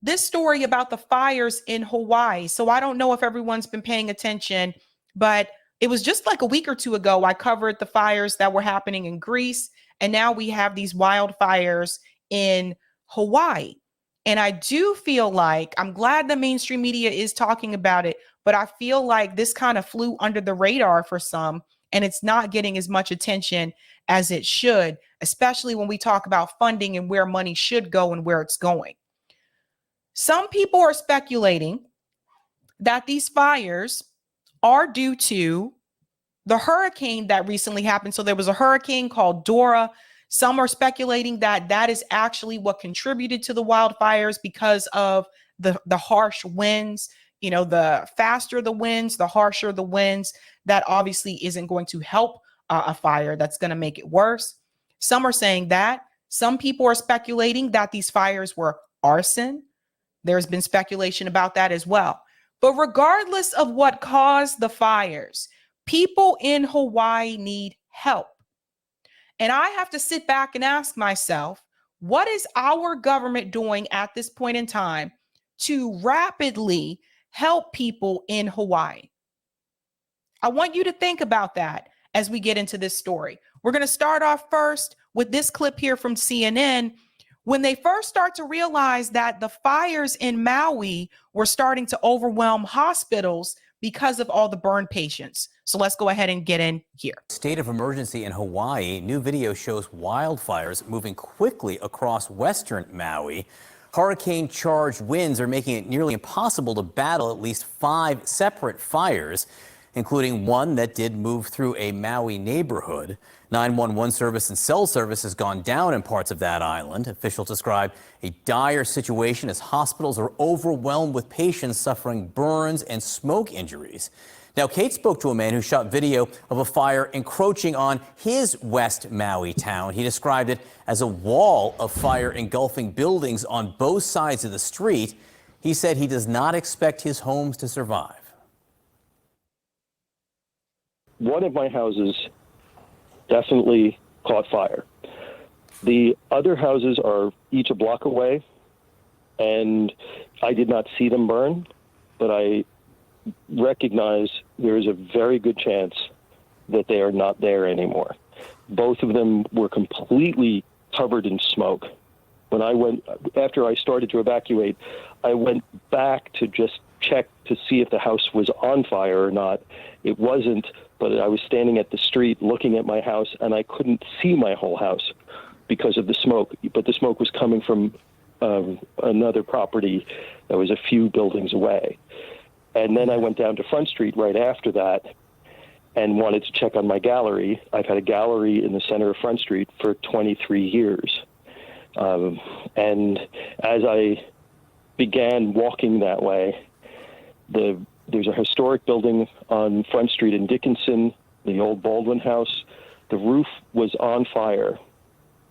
This story about the fires in Hawaii. So I don't know if everyone's been paying attention, but it was just like a week or two ago, I covered the fires that were happening in Greece. And now we have these wildfires in Hawaii. And I do feel like, I'm glad the mainstream media is talking about it, but I feel like this kind of flew under the radar for some, and it's not getting as much attention as it should, especially when we talk about funding and where money should go and where it's going. Some people are speculating that these fires are due to the hurricane that recently happened. So there was a hurricane called Dora. Some are speculating that that is actually what contributed to the wildfires because of the harsh winds. You know, the faster the winds, the harsher the winds. That obviously isn't going to help a fire. That's going to make it worse. Some are saying that. Some people are speculating that these fires were arson. There's been speculation about that as well. But regardless of what caused the fires, people in Hawaii need help. And I have to sit back and ask myself, what is our government doing at this point in time to rapidly help people in Hawaii? I want you to think about that as we get into this story. We're going to start off first with this clip here from CNN. When they first start to realize that the fires in Maui were starting to overwhelm hospitals because of all the burn patients. So let's go ahead and get in here. State of emergency in Hawaii. New video shows wildfires moving quickly across western Maui. Hurricane-charged winds are making it nearly impossible to battle at least 5 separate fires, including one that did move through a Maui neighborhood. 911 service and cell service has gone down in parts of that island. Officials describe a dire situation as hospitals are overwhelmed with patients suffering burns and smoke injuries. Now, Kate spoke to a man who shot video of a fire encroaching on his West Maui town. He described it as a wall of fire engulfing buildings on both sides of the street. He said he does not expect his homes to survive. One of my houses definitely caught fire. The other houses are each a block away, and I did not see them burn, but I recognize there is a very good chance that they are not there anymore. Both of them were completely covered in smoke. After I started to evacuate, I went back to just check to see if the house was on fire or not. It wasn't, but I was standing at the street looking at my house, and I couldn't see my whole house because of the smoke. But the smoke was coming from another property that was a few buildings away. And then I went down to Front Street right after that and wanted to check on my gallery. I've had a gallery in the center of Front Street for 23 years. And as I began walking that way, there's a historic building on Front Street in Dickinson, the old Baldwin House. The roof was on fire,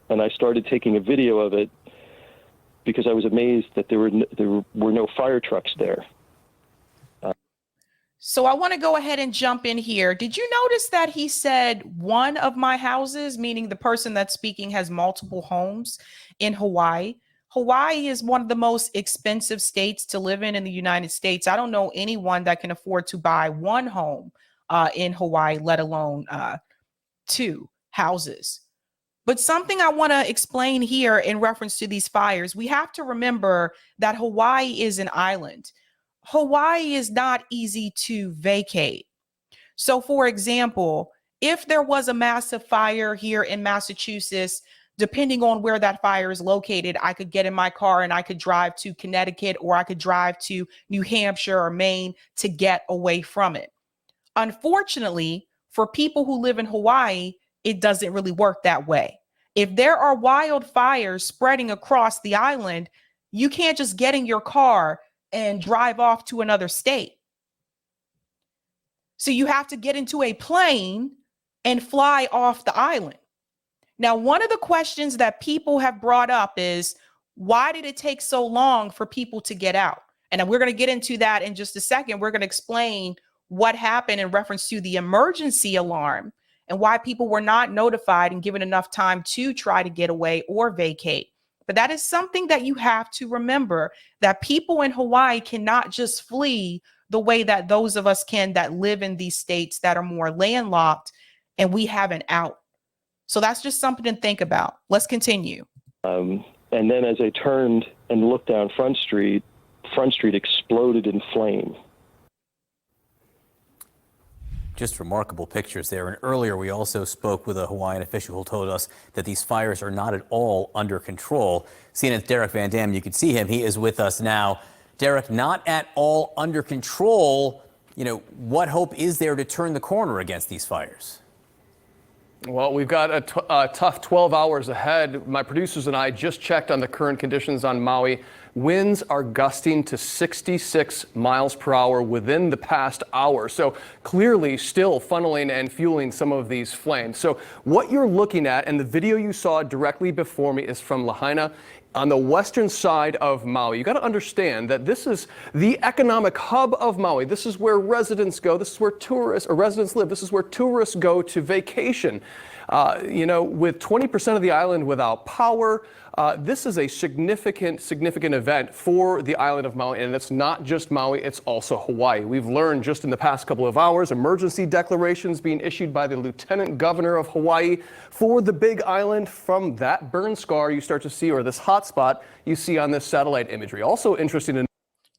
and I started taking a video of it because I was amazed that there were no fire trucks there. So I want to go ahead and jump in here. Did you notice that he said one of my houses, meaning the person that's speaking has multiple homes in Hawaii? Hawaii is one of the most expensive states to live in the United States. I don't know anyone that can afford to buy one home in Hawaii, let alone 2 houses. But something I want to explain here in reference to these fires, we have to remember that Hawaii is an island. Hawaii is not easy to vacate. So, for example, if there was a massive fire here in Massachusetts, depending on where that fire is located, I could get in my car and I could drive to Connecticut, or I could drive to New Hampshire or Maine to get away from it. Unfortunately, for people who live in Hawaii, it doesn't really work that way. If there are wildfires spreading across the island, you can't just get in your car and drive off to another state. So you have to get into a plane and fly off the island. Now, one of the questions that people have brought up is, why did it take so long for people to get out? And we're going to get into that in just a second. We're going to explain what happened in reference to the emergency alarm and why people were not notified and given enough time to try to get away or vacate. But that is something that you have to remember, that people in Hawaii cannot just flee the way that those of us can that live in these states that are more landlocked, and we have an out. So that's just something to think about. Let's continue. And then as I turned and looked down Front Street exploded in flame. Just remarkable pictures there. And earlier we also spoke with a Hawaiian official who told us that these fires are not at all under control. CNN's Derek Van Dam, you can see him. He is with us now. Derek, not at all under control. You know, what hope is there to turn the corner against these fires? Well, we've got a tough 12 hours ahead. My producers and I just checked on the current conditions on Maui. Winds are gusting to 66 miles per hour within the past hour. So clearly still funneling and fueling some of these flames. So what you're looking at, and the video you saw directly before me, is from Lahaina on the western side of Maui. You got to understand that this is the economic hub of Maui. This is where residents go. This is where tourists or residents live. This is where tourists go to vacation. You know, with 20% of the island without power, this is a significant event for the island of Maui. And it's not just Maui, it's also Hawaii. We've learned just in the past couple of hours, emergency declarations being issued by the Lieutenant Governor of Hawaii for the Big Island from that burn scar you start to see, or this hot spot you see on this satellite imagery. Also interesting to.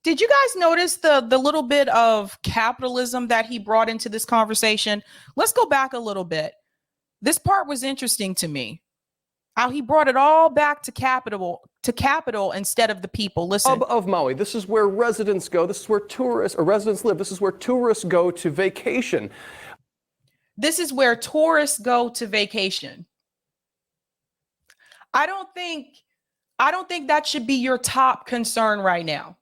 Did you guys notice the little bit of capitalism that he brought into this conversation? Let's go back a little bit. This part was interesting to me. How he brought it all back to capital instead of the people. Listen. Of Maui. This is where residents go. This is where tourists or residents live. This is where tourists go to vacation. This is where tourists go to vacation. I don't think that should be your top concern right now.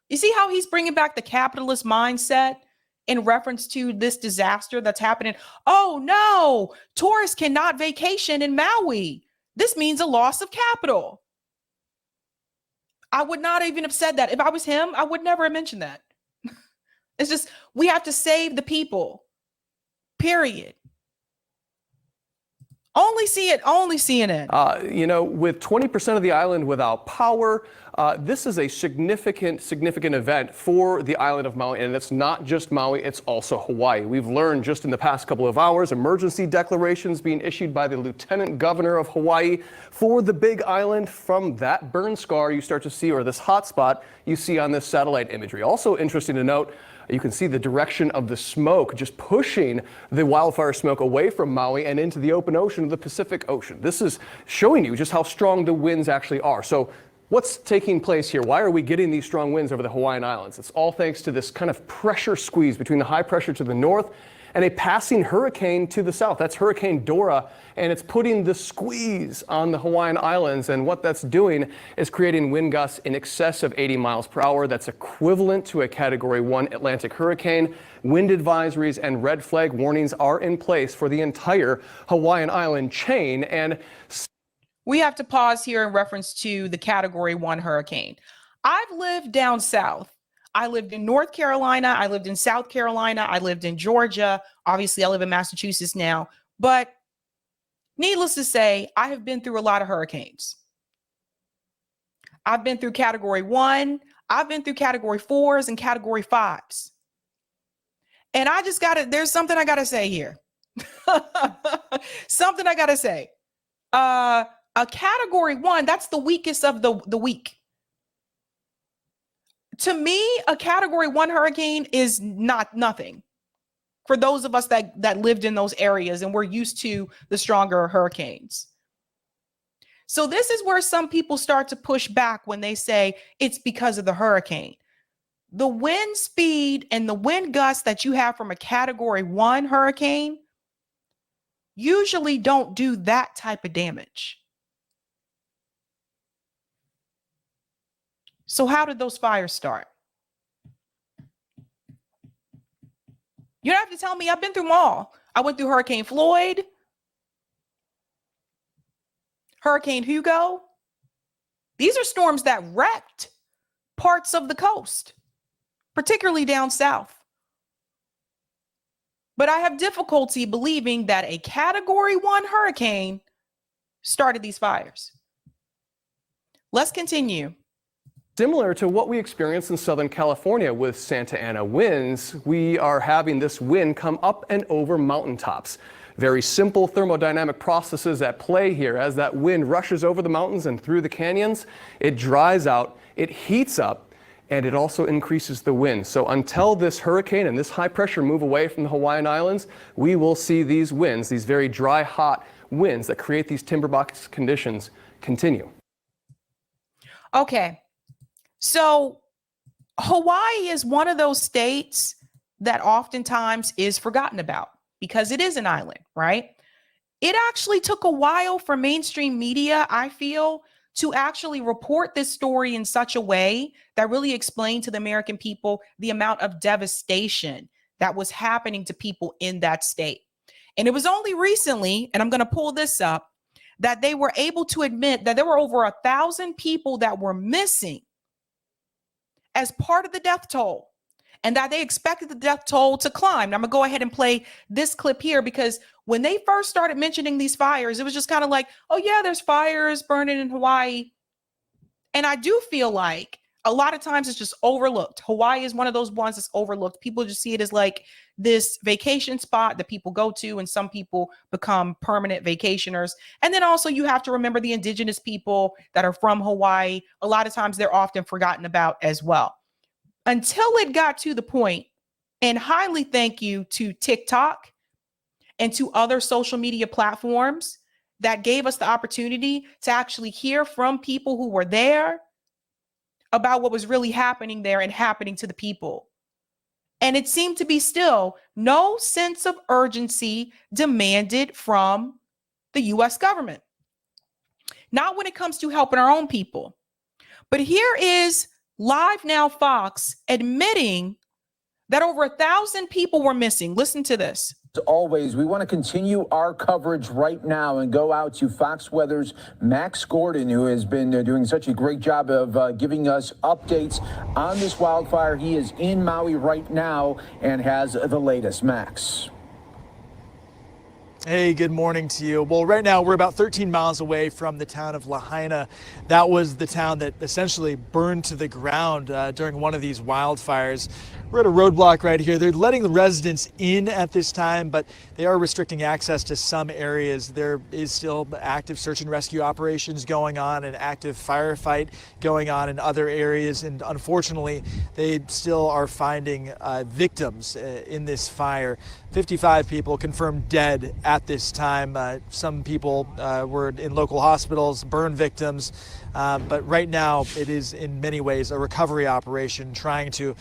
You see how he's bringing back the capitalist mindset in reference to this disaster that's happening? Oh no, tourists cannot vacation in Maui. This means a loss of capital. I would not even have said that. If I was him, I would never have mentioned that. It's just, we have to save the people. Period. Only CNN. You know, with 20% of the island without power, this is a significant event for the island of Maui. And it's not just Maui, it's also Hawaii. We've learned just in the past couple of hours, emergency declarations being issued by the Lieutenant Governor of Hawaii for the Big Island from that burn scar you start to see, or this hot spot you see on this satellite imagery. Also interesting to note, you can see the direction of the smoke just pushing the wildfire smoke away from Maui and into the open ocean of the Pacific Ocean. This is showing you just how strong the winds actually are. So what's taking place here? Why are we getting these strong winds over the Hawaiian Islands? It's all thanks to this kind of pressure squeeze between the high pressure to the north and a passing hurricane to the south. That's Hurricane Dora, and it's putting the squeeze on the Hawaiian Islands. And what that's doing is creating wind gusts in excess of 80 miles per hour. That's equivalent to a Category 1 Atlantic hurricane. Wind advisories and red flag warnings are in place for the entire Hawaiian Island chain. And we have to pause here in reference to the Category 1 hurricane. I've lived down south. I lived in North Carolina. I lived in South Carolina. I lived in Georgia. Obviously, I live in Massachusetts now. But needless to say, I have been through a lot of hurricanes. I've been through Category 1. I've been through Category 4s and Category 5s. And I just there's something I got to say here. Something I got to say. A Category 1, that's the weakest of the weak. To me, a Category 1 hurricane is nothing for those of us that lived in those areas and we're used to the stronger hurricanes. So this is where some people start to push back when they say it's because of the hurricane. The wind speed and the wind gusts that you have from a Category 1 hurricane usually don't do that type of damage. So how did those fires start? You don't have to tell me. I've been through them all. I went through Hurricane Floyd, Hurricane Hugo. These are storms that wrecked parts of the coast, particularly down south. But I have difficulty believing that a Category 1 hurricane started these fires. Let's continue. Similar to what we experienced in Southern California with Santa Ana winds, we are having this wind come up and over mountaintops. Very simple thermodynamic processes at play here. As that wind rushes over the mountains and through the canyons, it dries out, it heats up, and it also increases the wind. So until this hurricane and this high pressure move away from the Hawaiian Islands, we will see these winds, these very dry, hot winds that create these timberbox conditions, continue. Okay. So Hawaii is one of those states that oftentimes is forgotten about because it is an island, right? It actually took a while for mainstream media, I feel, to actually report this story in such a way that really explained to the American people the amount of devastation that was happening to people in that state. And it was only recently, and I'm going to pull this up, that they were able to admit that there were over 1,000 people that were missing as part of the death toll, and that they expected the death toll to climb. Now, I'm gonna go ahead and play this clip here because when they first started mentioning these fires, it was just kind of like, oh yeah, there's fires burning in Hawaii. And I do feel like a lot of times it's just overlooked. Hawaii is one of those ones that's overlooked. People just see it as like this vacation spot that people go to, and some people become permanent vacationers. And then also you have to remember the indigenous people that are from Hawaii. A lot of times they're often forgotten about as well. Until it got to the point, and highly thank you to TikTok and to other social media platforms that gave us the opportunity to actually hear from people who were there about what was really happening there and happening to the people. And it seemed to be still no sense of urgency demanded from the US government. Not when it comes to helping our own people. But here is Live Now Fox admitting that over 1,000 people were missing. Listen to this. As always, we want to continue our coverage right now and go out to Fox Weather's Max Gordon, who has been doing such a great job of giving us updates on this wildfire. He is in Maui right now and has the latest. Max. Hey, good morning to you. Well, right now we're about 13 miles away from the town of Lahaina. That was the town that essentially burned to the ground during one of these wildfires. We're at a roadblock right here. They're letting the residents in at this time, but they are restricting access to some areas. There is still active search and rescue operations going on, an active firefight going on in other areas. And unfortunately, they still are finding victims in this fire. 55 people confirmed dead at this time. Some people were in local hospitals, burn victims. But right now, it is in many ways a recovery operation trying to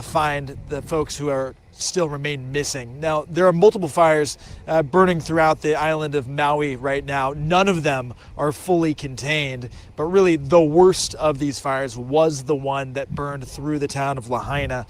find the folks who are still remain missing. Now, there are multiple fires burning throughout the island of Maui right now. None of them are fully contained, but really the worst of these fires was the one that burned through the town of Lahaina.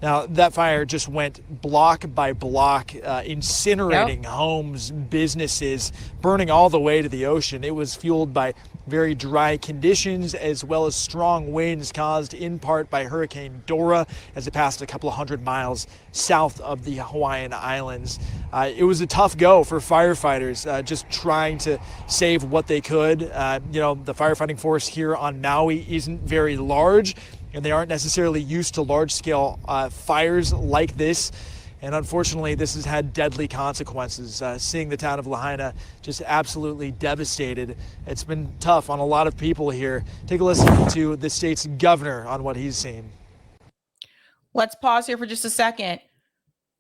Now, that fire just went block by block, incinerating homes, businesses, burning all the way to the ocean. It was fueled by very dry conditions as well as strong winds caused in part by Hurricane Dora as it passed a couple of 100 miles south of the Hawaiian Islands. It was a tough go for firefighters, just trying to save what they could. The firefighting force here on Maui isn't very large, and they aren't necessarily used to large-scale fires like this. And unfortunately, this has had deadly consequences. Seeing the town of Lahaina just absolutely devastated. It's been tough on a lot of people here. Take a listen to the state's governor on what he's seen. Let's pause here for just a second.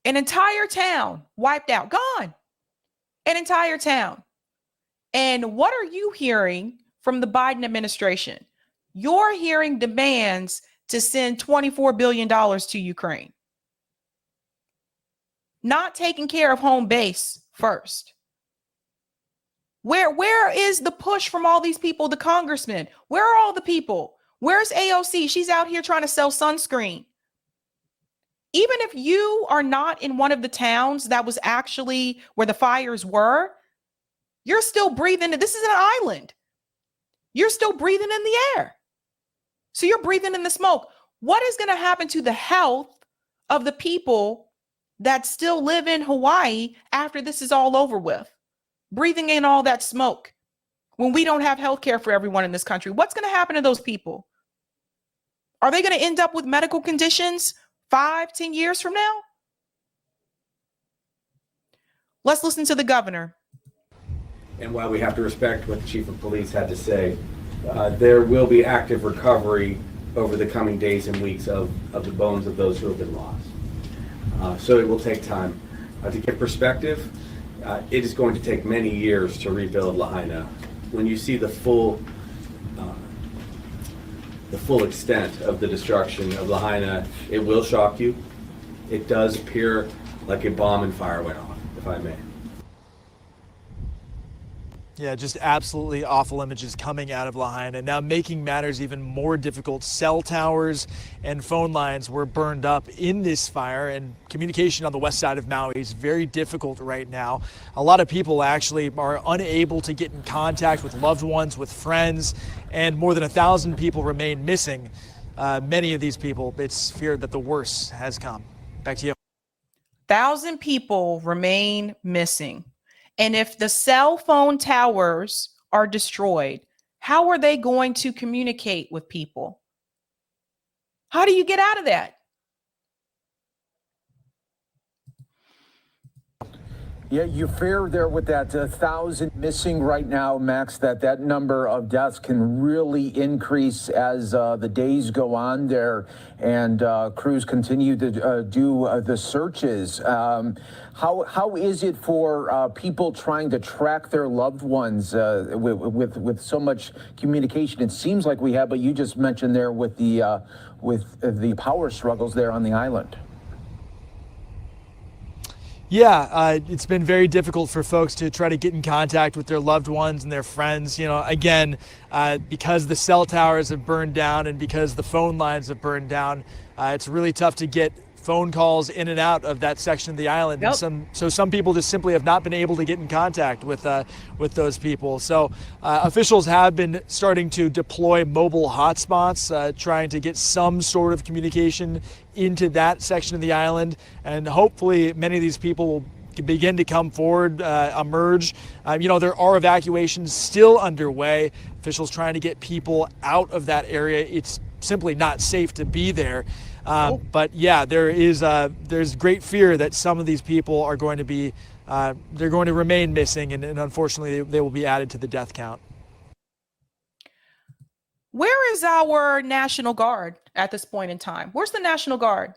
An entire town wiped out, gone. An entire town. And what are you hearing from the Biden administration? You're hearing demands to send $24 billion to Ukraine. Not taking care of home base first. Where is the push from all these people, the congressmen? Where are all the people? Where's AOC? She's out here trying to sell sunscreen. Even if you are not in one of the towns that was actually where the fires were, you're still breathing. This is an island. You're still breathing in the air. So you're breathing in the smoke. What is going to happen to the health of the people that still live in Hawaii after this is all over with? Breathing in all that smoke. when we don't have health care for everyone in this country? What's going to happen to those people? Are they going to end up with medical conditions 5-10 years from now? Let's listen to the governor. And while we have to respect what the chief of police had to say, there will be active recovery over the coming days and weeks of the bones of those who have been lost. So it will take time. To give perspective, it is going to take many years to rebuild Lahaina. When you see the full extent of the destruction of Lahaina, it will shock you. It does appear like a bomb and fire went off, if I may. Yeah, just absolutely awful images coming out of Lahaina. Now, making matters even more difficult, cell towers and phone lines were burned up in this fire, and communication on the west side of Maui is very difficult right now. A lot of people actually are unable to get in contact with loved ones, with friends, and more than 1,000 people remain missing. Many of these people, it's feared that the worst has come. Back to you. 1,000 people remain missing. And if the cell phone towers are destroyed, how are they going to communicate with people? How do you get out of that? Yeah, you fear there with that 1,000 missing right now, Max, that number of deaths can really increase as the days go on there and crews continue to do the searches. How is it for people trying to track their loved ones with so much communication? It seems like we have, but you just mentioned there with the power struggles there on the island. Yeah, it's been very difficult for folks to try to get in contact with their loved ones and their friends. You know, again, because the cell towers have burned down and because the phone lines have burned down, it's really tough to get phone calls in and out of that section of the island. Yep. And some people just simply have not been able to get in contact with those people. So officials have been starting to deploy mobile hotspots, trying to get some sort of communication into that section of the island. And hopefully many of these people will begin to come forward, emerge. You know, there are evacuations still underway. Officials trying to get people out of that area. It's simply not safe to be there. But yeah, there's great fear that some of these people are going to be, they're going to remain missing, and unfortunately they will be added to the death count. Where is our National Guard at this point in time? Where's the National Guard?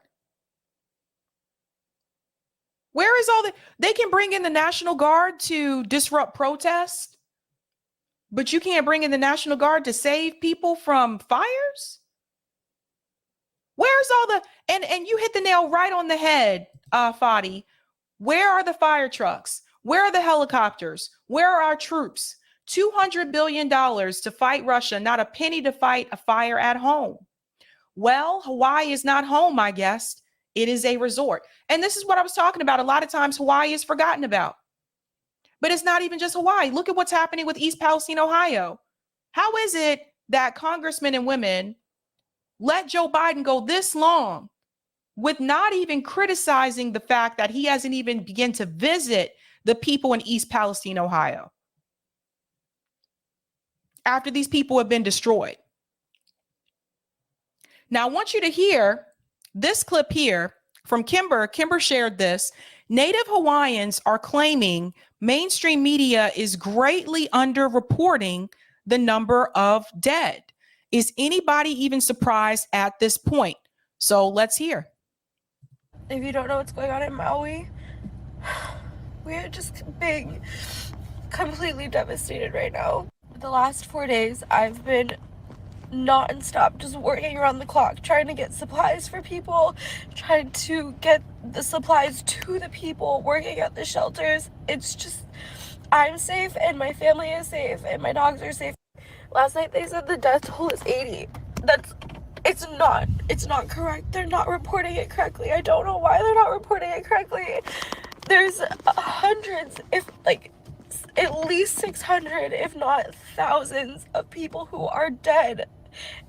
Where is they can bring in the National Guard to disrupt protests, but you can't bring in the National Guard to save people from fires? Where's all and you hit the nail right on the head, Fadi. Where are the fire trucks? Where are the helicopters? Where are our troops? $200 billion to fight Russia, not a penny to fight a fire at home. Well, Hawaii is not home, I guess. It is a resort. And this is what I was talking about. A lot of times Hawaii is forgotten about. But it's not even just Hawaii. Look at what's happening with East Palestine, Ohio. How is it that congressmen and women let Joe Biden go this long with not even criticizing the fact that he hasn't even begun to visit the people in East Palestine, Ohio, after these people have been destroyed? Now, I want you to hear this clip here from Kimber. Kimber shared this. Native Hawaiians are claiming mainstream media is greatly underreporting the number of dead. Is anybody even surprised at this point? So let's hear. If you don't know what's going on in Maui, we are just being completely devastated right now. The last 4 days, I've been non-stop, just working around the clock, trying to get supplies for people, trying to get the supplies to the people, working at the shelters. It's just, I'm safe and my family is safe and my dogs are safe. Last night they said the death toll is 80. It's not correct. They're not reporting it correctly. I don't know why they're not reporting it correctly. There's hundreds, at least 600, if not thousands of people who are dead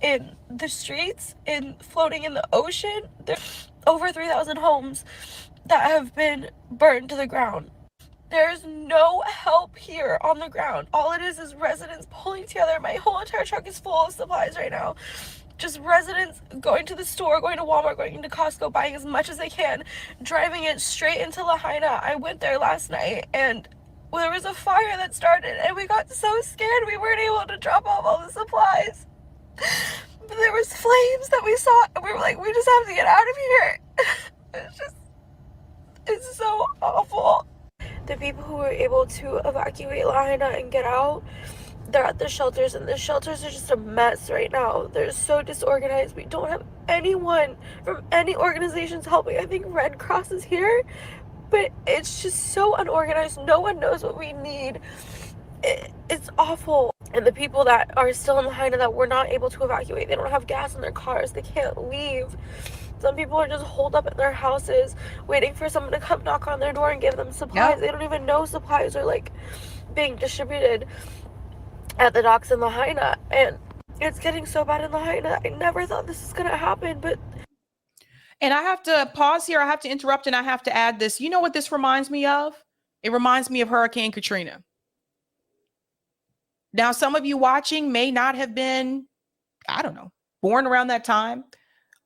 in the streets, floating in the ocean. There's over 3,000 homes that have been burned to the ground. There's no help here on the ground. All it is residents pulling together. My whole entire truck is full of supplies right now. Just residents going to the store, going to Walmart, going into Costco, buying as much as they can, driving it straight into Lahaina. I went there last night and there was a fire that started and we got so scared we weren't able to drop off all the supplies. But there was flames that we saw and we were like, we just have to get out of here. It's so awful. The people who were able to evacuate Lahaina and get out, they're at the shelters, and the shelters are just a mess right now. They're so disorganized. We don't have anyone from any organizations helping. I think Red Cross is here, but it's just so unorganized. No one knows what we need. It's awful. And the people that are still in Lahaina that were not able to evacuate, they don't have gas in their cars. They can't leave. Some people are just holed up in their houses waiting for someone to come knock on their door and give them supplies. Yep. They don't even know supplies are like being distributed at the docks in Lahaina. And it's getting so bad in Lahaina. I never thought this was going to happen, but... And I have to pause here. I have to interrupt and I have to add this. You know what this reminds me of? It reminds me of Hurricane Katrina. Now, some of you watching may not have been, I don't know, born around that time,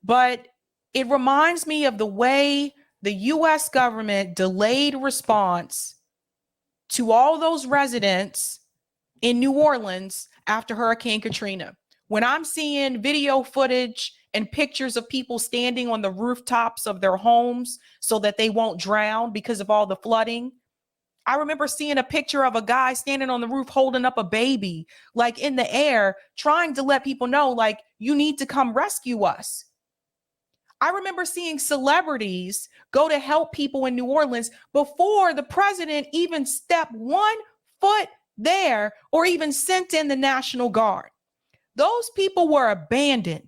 but it reminds me of the way the U.S. government delayed response to all those residents in New Orleans after Hurricane Katrina. When I'm seeing video footage and pictures of people standing on the rooftops of their homes so that they won't drown because of all the flooding, I remember seeing a picture of a guy standing on the roof holding up a baby, like in the air, trying to let people know, like, you need to come rescue us. I remember seeing celebrities go to help people in New Orleans before the president even stepped 1 foot there or even sent in the National Guard. Those people were abandoned.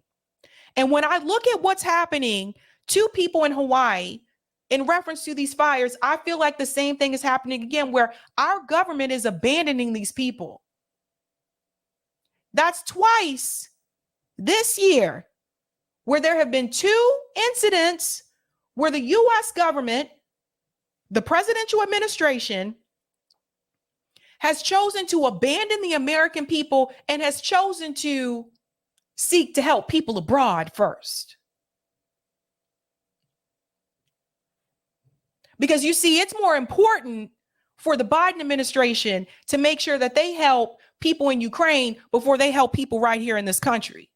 And when I look at what's happening to people in Hawaii in reference to these fires, I feel like the same thing is happening again, where our government is abandoning these people. That's twice this year where there have been 2 incidents where the U.S. government, the presidential administration, has chosen to abandon the American people and has chosen to seek to help people abroad first. Because you see, it's more important for the Biden administration to make sure that they help people in Ukraine before they help people right here in this country.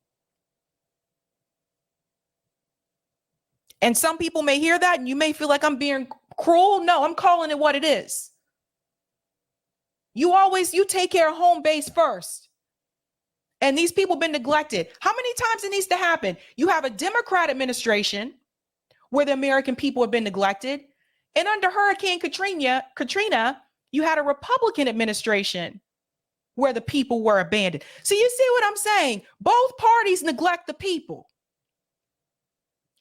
And some people may hear that and you may feel like I'm being cruel. No, I'm calling it what it is. You take care of home base first. And these people have been neglected. How many times it needs to happen? You have a Democrat administration where the American people have been neglected. And under Hurricane Katrina, you had a Republican administration where the people were abandoned. So you see what I'm saying? Both parties neglect the people.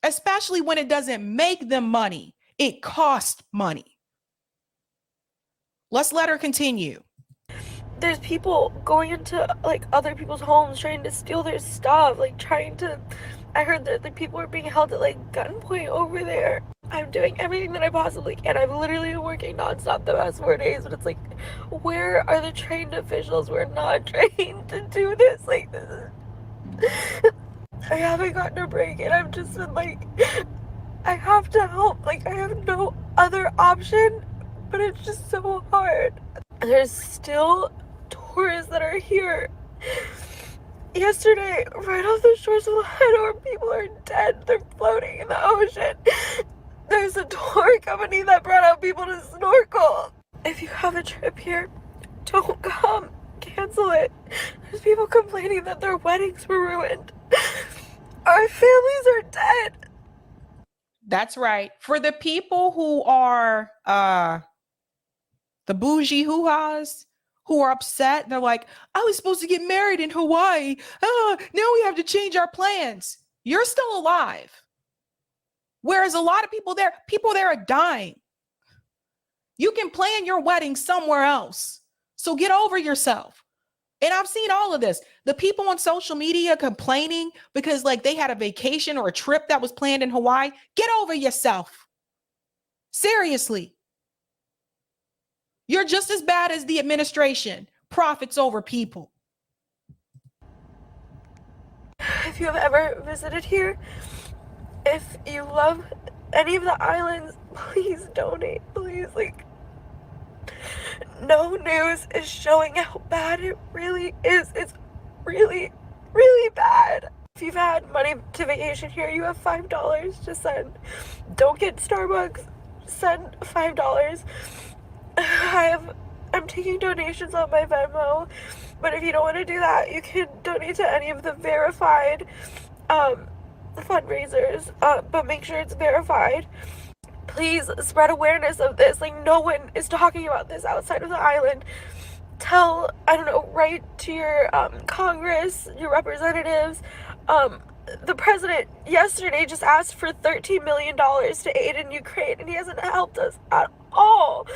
Especially when it doesn't make them money. It costs money. Let's let her continue. There's people going into like other people's homes trying to steal their stuff, I heard that the people are being held at like gunpoint over there. I'm doing everything that I possibly can. I've literally been working nonstop the past 4 days, but it's like, where are the trained officials? We're not trained to do this. Like, this is... I haven't gotten a break and I've just been like, I have to help. Like, I have no other option, but it's just so hard. There's still tourists that are here. Yesterday, right off the shores of Lahaina, where people are dead, they're floating in the ocean. There's a tour company that brought out people to snorkel. If you have a trip here, don't come. Cancel it. There's people complaining that their weddings were ruined. Our families are dead. That's right. For the people who are the bougie hoo-has, who are upset, they're like, I was supposed to get married in Hawaii. Now we have to change our plans. You're still alive. Whereas a lot of people there are dying. You can plan your wedding somewhere else. So get over yourself. And I've seen all of this. The people on social media complaining because like they had a vacation or a trip that was planned in Hawaii. Get over yourself. Seriously. You're just as bad as the administration. Profits over people. If you have ever visited here, if you love any of the islands, please donate. Please, like, no news is showing how bad it really is. It's really, really bad. If you've had money to vacation here, you have $5 to send. Don't get Starbucks. Send $5. I'm taking donations on my Venmo, but if you don't want to do that, you can donate to any of the verified fundraisers, but make sure it's verified. Please spread awareness of this. Like, no one is talking about this outside of the island. Tell, I don't know, write to your Congress, your representatives. The president yesterday just asked for $13 million to aid in Ukraine, and he hasn't helped us at all.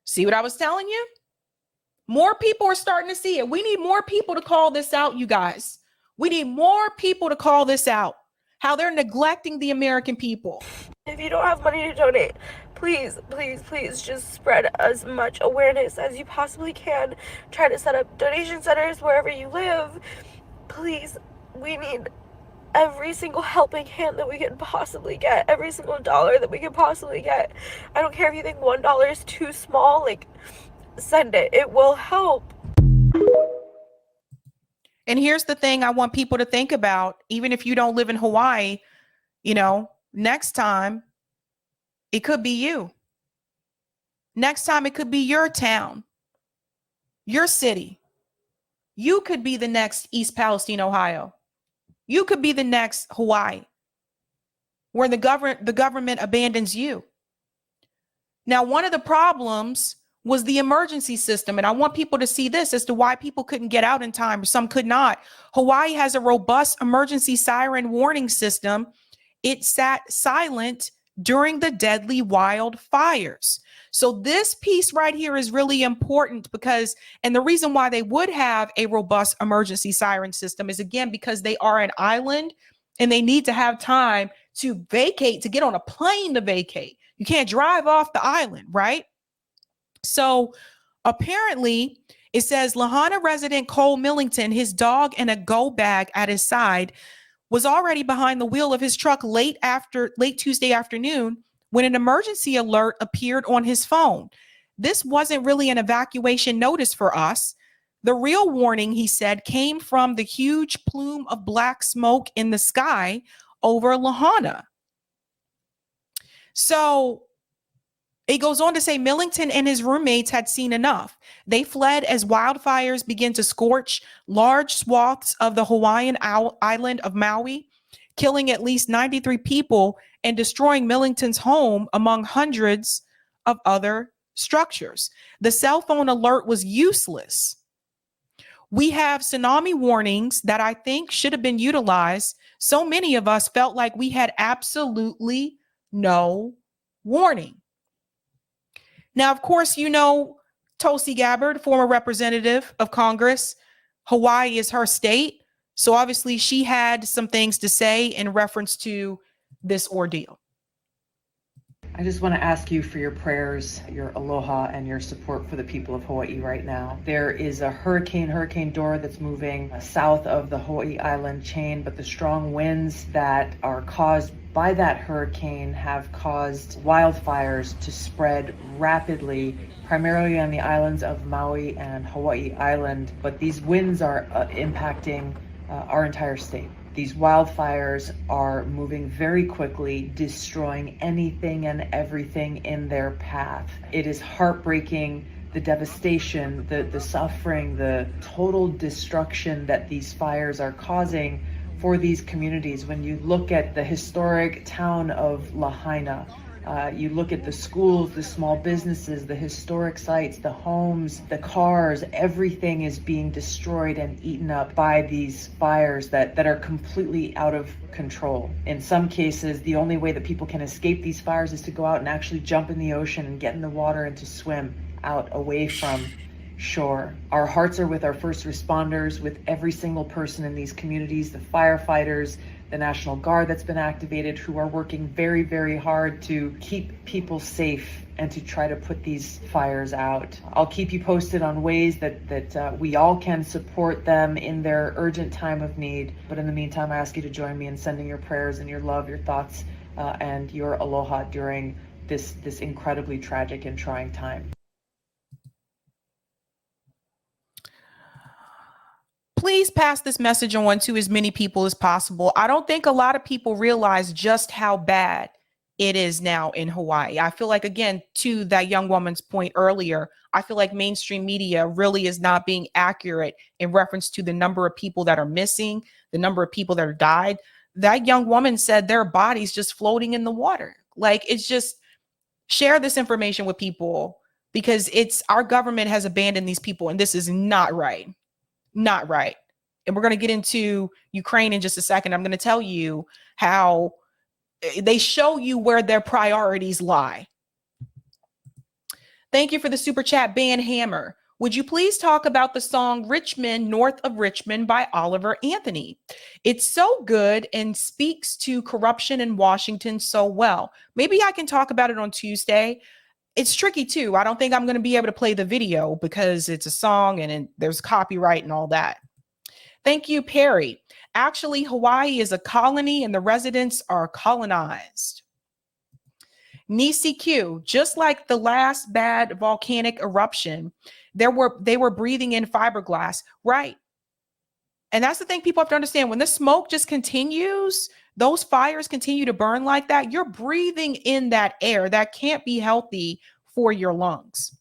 See what I was telling you? More people are starting to see it. We need more people to call this out, you guys. We need more people to call this out. How they're neglecting the American people. If you don't have money to donate, please, please, please just spread as much awareness as you possibly can. Try to set up donation centers wherever you live. Please, we need every single helping hand that we can possibly get, every single dollar that we can possibly get. I don't care if you think $1 is too small, like, send it. It will help. And here's the thing I want people to think about, even if you don't live in Hawaii, you know, next time it could be you. Next time it could be your town, your city. You could be the next East Palestine, Ohio. You could be the next Hawaii, where the government abandons you. Now, one of the problems was the emergency system. And I want people to see this as to why people couldn't get out in time, or some could not. Hawaii has a robust emergency siren warning system. It sat silent during the deadly wildfires. So this piece right here is really important because, and the reason why they would have a robust emergency siren system is, again, because they are an island and they need to have time to vacate, to get on a plane to vacate. You can't drive off the island, right? So apparently it says Lahaina resident Cole Millington, his dog and a go bag at his side, was already behind the wheel of his truck late Tuesday afternoon when an emergency alert appeared on his phone. This wasn't really an evacuation notice for us. The real warning, he said, came from the huge plume of black smoke in the sky over Lahaina. So it goes on to say Millington and his roommates had seen enough. They fled as wildfires began to scorch large swaths of the Hawaiian island of Maui, killing at least 93 people and destroying Millington's home among hundreds of other structures. The cell phone alert was useless. We have tsunami warnings that I think should have been utilized. So many of us felt like we had absolutely no warning. Now, of course, you know, Tulsi Gabbard, former representative of Congress, Hawaii is her state. So obviously she had some things to say in reference to this ordeal. I just want to ask you for your prayers, your aloha, and your support for the people of Hawaii right now. There is a Hurricane Dora that's moving south of the Hawaii island chain, but the strong winds that are caused by that hurricane have caused wildfires to spread rapidly, primarily on the islands of Maui and Hawaii Island. But these winds are impacting our entire state. These wildfires are moving very quickly, destroying anything and everything in their path. It is heartbreaking, the devastation, the suffering, the total destruction that these fires are causing for these communities. When you look at the historic town of Lahaina, you look at the schools, the small businesses, the historic sites, the homes, the cars, everything is being destroyed and eaten up by these fires that are completely out of control. In some cases, the only way that people can escape these fires is to go out and actually jump in the ocean and get in the water and to swim out away from shore. Our hearts are with our first responders, with every single person in these communities, the firefighters, the National Guard that's been activated, who are working very, very hard to keep people safe and to try to put these fires out. I'll keep you posted on ways that we all can support them in their urgent time of need. But in the meantime, I ask you to join me in sending your prayers and your love, your thoughts, and your aloha during this incredibly tragic and trying time. Please pass this message on to as many people as possible. I don't think a lot of people realize just how bad it is now in Hawaii. I feel like, again, to that young woman's point earlier, I feel like mainstream media really is not being accurate in reference to the number of people that are missing, the number of people that are died. That young woman said their bodies just floating in the water. Like, it's just, share this information with people, because our government has abandoned these people, and this is not right. Not right. And we're going to get into Ukraine in just a second. I'm going to tell you how they show you where their priorities lie. Thank you for the super chat, Ban Hammer. Would you please talk about the song Richmond, North of Richmond by Oliver Anthony? It's so good and speaks to corruption in Washington so well. Maybe I can talk about it on Tuesday. It's tricky too. I don't think I'm going to be able to play the video because it's a song and there's copyright and all that. Thank you, Perry. Actually, Hawaii is a colony and the residents are colonized. Nisi Q, just like the last bad volcanic eruption, they were breathing in fiberglass, right? And that's the thing people have to understand. When the smoke just continues, those fires continue to burn like that, you're breathing in that air. That can't be healthy for your lungs.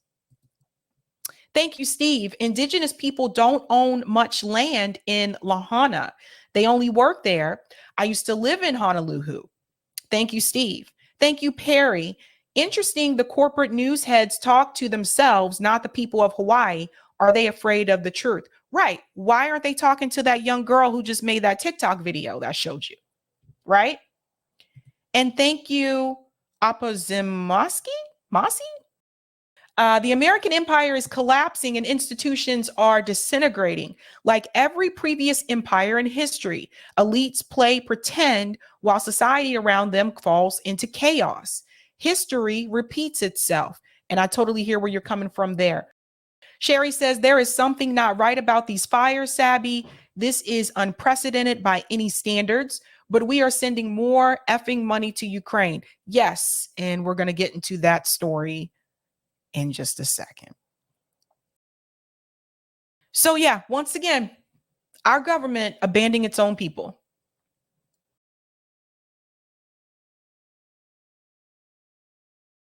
Thank you, Steve. Indigenous people don't own much land in Lahaina. They only work there. I used to live in Honolulu. Thank you, Steve. Thank you, Perry. Interesting, the corporate news heads talk to themselves, not the people of Hawaii. Are they afraid of the truth? Right. Why aren't they talking to that young girl who just made that TikTok video that showed you? Right? And thank you, Apozimoski? The American empire is collapsing and institutions are disintegrating. Like every previous empire in history, elites play pretend while society around them falls into chaos. History repeats itself. And I totally hear where you're coming from there. Sherry says there is something not right about these fires, Sabby. This is unprecedented by any standards, but we are sending more effing money to Ukraine. Yes, and we're going to get into that story in just a second. So yeah, once again, our government abandoning its own people.